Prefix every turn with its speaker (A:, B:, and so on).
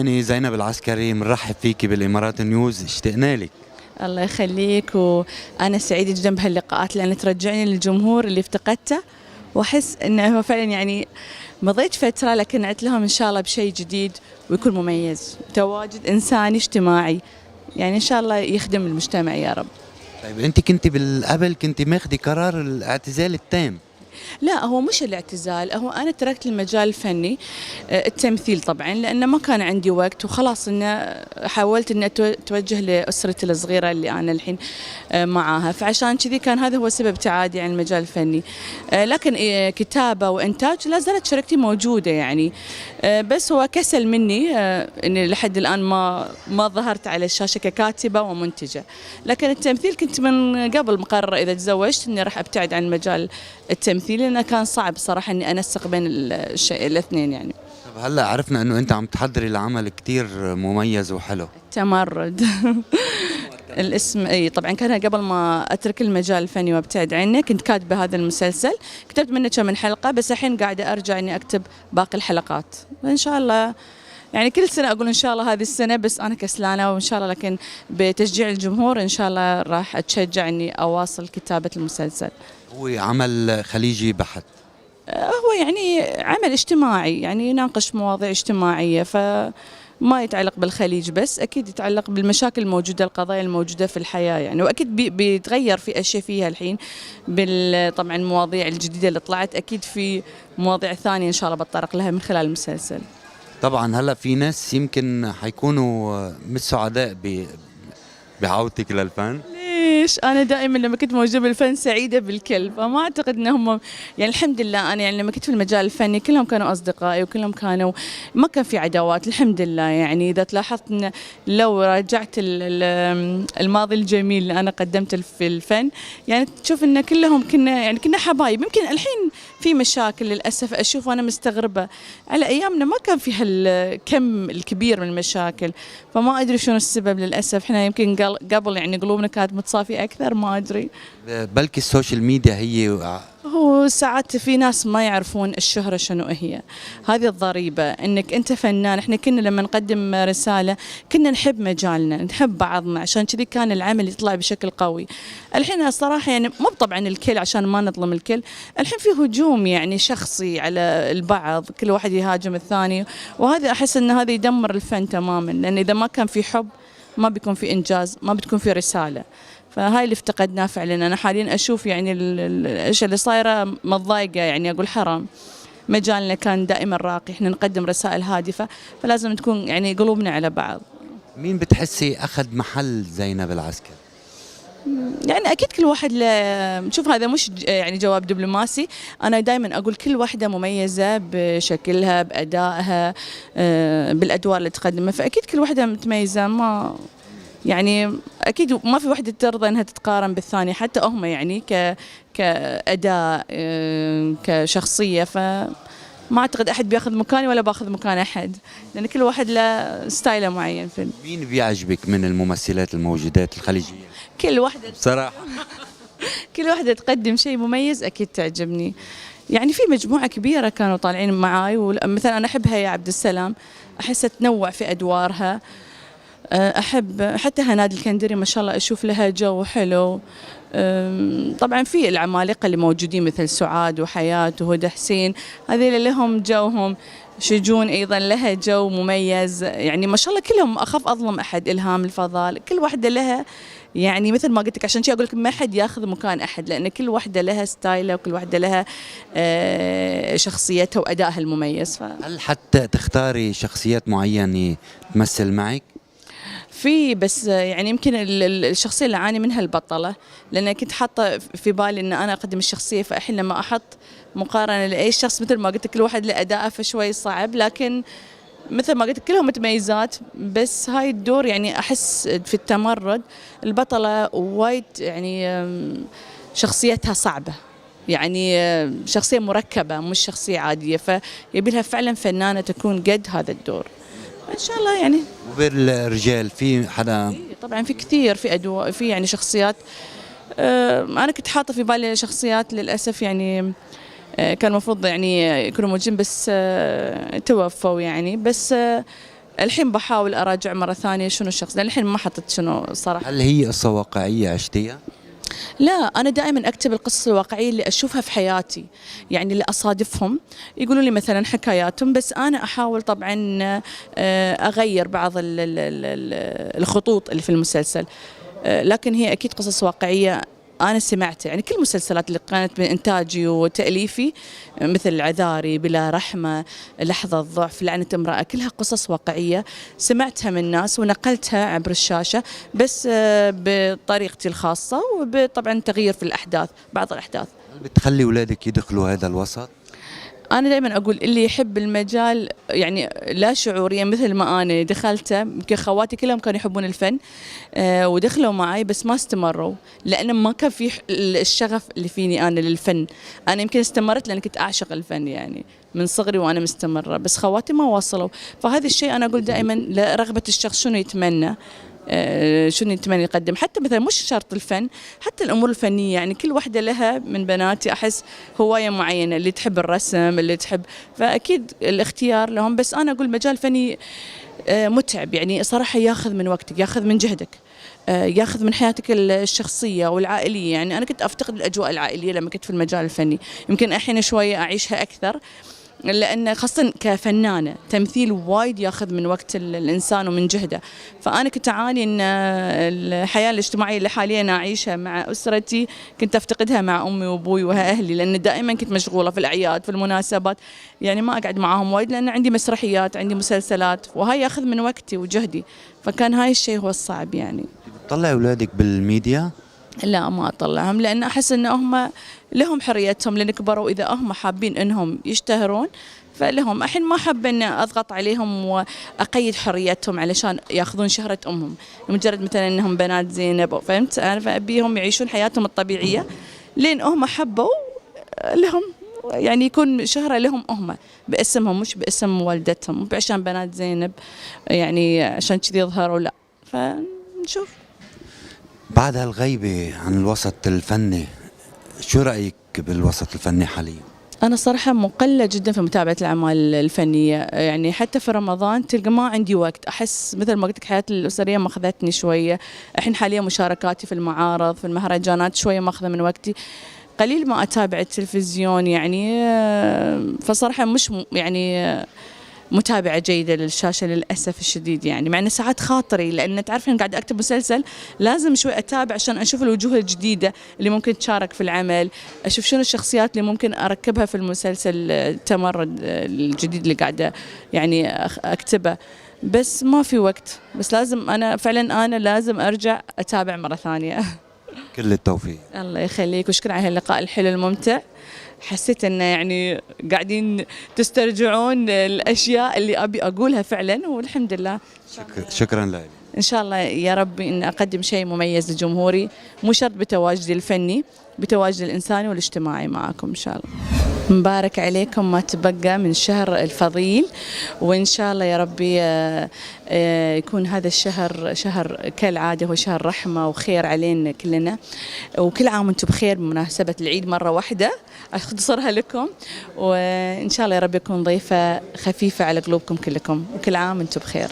A: الفنانة زينب العسكري، بنرحب فيكي بالإمارات نيوز، اشتقنا لك.
B: الله يخليك، وأنا سعيدة جدا بهاللقاءات لأن ترجعني للجمهور اللي افتقدته، وأحس إنه هو فعلا يعني مضيت فترة لكن عدت لهم إن شاء الله بشيء جديد ويكون مميز، تواجد إنساني اجتماعي يعني إن شاء الله يخدم المجتمع يا رب.
A: طيب أنت كنت بالقبل كنت ماخذي قرار الاعتزال التام.
B: لا، هو مش الاعتزال، هو أنا تركت المجال الفني، التمثيل طبعا لأنه ما كان عندي وقت وخلاص إنه حاولت إني أتوجه لأسرتي الصغيرة اللي أنا الحين معاها، فعشان كذي كان هذا هو سبب ابتعادي عن المجال الفني. لكن كتابة وإنتاج لا زالت شركتي موجودة يعني، بس هو كسل مني إني لحد الآن ما ظهرت على الشاشة ككاتبة ومنتجة، لكن التمثيل كنت من قبل مقررة إذا تزوجت إني راح أبتعد عن مجال التمثيل لأنه كان صعب صراحة إني أنسق بين الاثنين يعني.
A: طب هلا عرفنا إنه أنت عم تحضري لعمل كتير مميز وحلو.
B: تمرد. الاسم اي طبعا كان قبل ما اترك المجال الفني وابتعد عنه كنت كاتبه هذا المسلسل، كتبت منه كم من حلقه، بس الحين قاعده ارجع اني اكتب باقي الحلقات ان شاء الله. يعني كل سنه اقول ان شاء الله هذه السنه، بس انا كسلانه وان شاء الله، لكن بتشجيع الجمهور ان شاء الله راح اتشجع اني اواصل كتابه المسلسل.
A: هو عمل خليجي بحت.
B: هو يعني عمل اجتماعي، يعني يناقش مواضيع اجتماعية، فما يتعلق بالخليج بس، أكيد يتعلق بالمشاكل الموجودة، القضايا الموجودة في الحياة يعني، وأكيد بيتغير في أشياء فيها الحين طبعا المواضيع الجديدة اللي طلعت، أكيد في مواضيع ثانية إن شاء الله بتطرق لها من خلال المسلسل.
A: طبعا هلا في ناس يمكن حيكونوا مش سعداء بعودتك للفن.
B: ليش؟ أنا دائما لما كنت موجودة بالفن سعيدة بالكل، فما أعتقد أنهم يعني الحمد لله أنا يعني لما كنت في المجال الفني كلهم كانوا أصدقائي وكلهم كانوا ما كان في عداوات الحمد لله. يعني إذا تلاحظت إن لو راجعت الماضي الجميل اللي أنا قدمته في الفن، يعني تشوف إن كلهم كنا حبايب. يمكن الحين في مشاكل للأسف أشوف وأنا مستغربة، على أيامنا ما كان في هالكم الكبير من المشاكل، فما أدري شنو السبب. للأسف إحنا يمكن قبل يعني قلوبنا كانت متصافية أكثر، ما أدري.
A: بلكي السوشيال ميديا هي
B: هو ساعات في ناس ما يعرفون الشهرة شنو هي، هذه الضريبة. انك انت فنان، احنا كنا لما نقدم رسالة كنا نحب مجالنا، نحب بعضنا، عشان كذي كان العمل يطلع بشكل قوي. الحين الصراحة يعني مو طبعا الكل عشان ما نظلم الكل، الحين في هجوم يعني شخصي على البعض، كل واحد يهاجم الثاني، وهذا احس ان هذا يدمر الفن تماما، لان اذا ما كان في حب ما بيكون في انجاز، ما بتكون في رسالة. فهاي اللي افتقدناه فعلا. انا حاليا اشوف يعني الاشياء اللي صايره متضايقه، يعني اقول حرام، مجالنا كان دائما راقي، احنا نقدم رسائل هادفه، فلازم تكون يعني قلوبنا على بعض.
A: مين بتحسي اخذ محل زينب العسكري؟
B: يعني اكيد كل واحد شوف هذا مش يعني جواب دبلوماسي، انا دائما اقول كل واحده مميزه بشكلها، بادائها، بالادوار اللي تقدمها، فاكيد كل واحده متميزه. ما يعني اكيد ما في وحده ترضى انها تتقارن بالثانيه، حتى هم يعني كاداء، كشخصيه، فما اعتقد احد بياخذ مكاني ولا باخذ مكان احد، لان كل واحد له ستايله معين في
A: مين بيعجبك من الممثلات الموجودات الخليجيه؟
B: كل واحده
A: بصراحه
B: كل واحده تقدم شيء مميز اكيد تعجبني. يعني في مجموعه كبيره كانوا طالعين معاي، ومثلا انا احب هيا عبد السلام، احسها تنوع في ادوارها. أحب حتى هنادي الكندري ما شاء الله، أشوف لها جو حلو. طبعا في العمالقة اللي موجودين مثل سعاد وحياة وهدى حسين، هذول لهم جوهم. شجون أيضا لها جو مميز، يعني ما شاء الله كلهم، أخاف أظلم أحد، إلهام الفضال، كل واحدة لها يعني مثل ما قلت لك، عشان شي أقول لك ما حد ياخذ مكان أحد، لأن كل واحدة لها ستايلها وكل واحدة لها شخصيتها وأدائها المميز.
A: هل حتى تختاري شخصيات معينة تمثل معك؟
B: في، بس يعني يمكن الشخصية اللي أعاني منها البطلة، لأن كنت حاطة في بالي أن أنا أقدم الشخصية، فالحين لما أحط مقارنة لأي شخص مثل ما قلت كل واحد له أداءه فشوي صعب، لكن مثل ما قلت كلهم متميزات. بس هاي الدور يعني أحس في التمرد البطلة وايد يعني شخصيتها صعبة، يعني شخصية مركبة مش شخصية عادية، فيبي لها فعلا فنانة تكون قد هذا الدور ان شاء الله يعني.
A: وبالرجال في حدا؟
B: طبعا في كثير، في في يعني شخصيات. انا كنت حاطه في بالي شخصيات للاسف يعني كان المفروض يعني يكونوا موجودين بس توفوا يعني، بس الحين بحاول أراجع مرة ثانية شنو الشخص، لأن الحين ما حطيت شنو صراحة.
A: هل هي قصة واقعية عشتيها؟
B: لا، أنا دائما أكتب القصص الواقعية اللي أشوفها في حياتي، يعني اللي أصادفهم يقولوا لي مثلا حكاياتهم، بس أنا أحاول طبعا أغير بعض الخطوط اللي في المسلسل، لكن هي أكيد قصص واقعية أنا سمعتها. يعني كل المسلسلات اللي كانت من إنتاجي وتأليفي مثل العذاري، بلا رحمة، لحظة ضعف، لعنة امرأة، كلها قصص واقعية سمعتها من الناس ونقلتها عبر الشاشة، بس بطريقتي الخاصة، وطبعا تغيير في الأحداث، بعض الأحداث.
A: هل بتخلي أولادك يدخلوا هذا الوسط؟
B: أنا دائما أقول اللي يحب المجال يعني لا شعوريا مثل ما أنا دخلته، يمكن خواتي كلهم كانوا يحبون الفن ودخلوا معي بس ما استمروا، لأن ما كان في الشغف اللي فيني أنا للفن. أنا يمكن استمرت لأن كنت أعشق الفن يعني من صغري وأنا مستمرة، بس خواتي ما وصلوا. فهذا الشيء أنا أقول دائما لرغبة الشخص شنو يتمنى، شنو يتمنى يقدم، حتى مثلا مش شرط الفن، حتى الأمور الفنية. يعني كل واحدة لها من بناتي أحس هواية معينة، اللي تحب الرسم، اللي تحب، فأكيد الاختيار لهم. بس أنا أقول مجال فني متعب، يعني صراحة ياخذ من وقتك، ياخذ من جهدك، ياخذ من حياتك الشخصية والعائلية. يعني أنا كنت أفتقد الأجواء العائلية لما كنت في المجال الفني، يمكن الحين شوية أعيشها أكثر، لأن خاصة كفنانة تمثيل وايد ياخذ من وقت الإنسان ومن جهده. فأنا كنت أعاني أن الحياة الاجتماعية اللي حاليا أعيشها مع أسرتي كنت أفتقدها مع أمي وأبوي وأهلي، لأن دائما كنت مشغولة في الأعياد في المناسبات، يعني ما أقعد معاهم وايد لأن عندي مسرحيات، عندي مسلسلات، وهاي ياخذ من وقتي وجهدي. فكان هاي الشيء هو الصعب. يعني
A: تطلع أولادك بالميديا؟
B: لا، ما أطلعهم، لأن أحس أن هم لهم حريتهم لأن كبروا، إذا هم حابين أنهم يشتهرون فلهم. الحين ما أحب أن أضغط عليهم وأقيد حريتهم علشان يأخذون شهرة أمهم، مجرد مثلا أنهم بنات زينب، فهمت؟ أنا فأبيهم يعيشون حياتهم الطبيعية لأن هم حبوا لهم، يعني يكون شهرة لهم هم باسمهم مش باسم والدتهم، مو عشان بنات زينب يعني عشان كذي يظهروا، لا. فنشوف.
A: بعد هالغيبة عن الوسط الفني، شو رأيك بالوسط الفني حاليا؟
B: أنا صراحة مقلة جدا في متابعة الأعمال الفنية، يعني حتى في رمضان تلقى ما عندي وقت، أحس مثل ما قلت لك حياتي الأسرية ماخذتني شوية. الحين حاليا مشاركاتي في المعارض في المهرجانات شوية ماخذة من وقتي، قليل ما أتابع التلفزيون يعني. فصراحة مش يعني متابعة جيدة للشاشة للأسف الشديد، يعني مع أن ساعات خاطري، لأن تعرفين قاعدة أكتب مسلسل لازم شوي أتابع عشان أشوف الوجوه الجديدة اللي ممكن تشارك في العمل، أشوف شنو الشخصيات اللي ممكن أركبها في المسلسل التمرد الجديد اللي قاعدة يعني أكتبه، بس ما في وقت. بس لازم أنا فعلا لازم أرجع أتابع مرة ثانية.
A: كل التوفيق.
B: الله يخليك، وشكرا على اللقاء الحلو الممتع. حسيت انه يعني قاعدين تسترجعون الاشياء اللي ابي اقولها فعلا، والحمد لله.
A: شكرا لك.
B: ان شاء الله يا ربي ان اقدم شيء مميز لجمهوري، مو شرط بتواجدي الفني، بتواجدي الانساني والاجتماعي معكم ان شاء الله. مبارك عليكم ما تبقى من شهر الفضيل، وإن شاء الله يا ربي يكون هذا الشهر شهر كالعادة هو شهر رحمة وخير علينا كلنا، وكل عام وانتم بخير بمناسبة العيد مرة واحدة أختصرها لكم، وإن شاء الله يا رب يكون ضيفة خفيفة على قلوبكم كلكم، وكل عام وانتم بخير.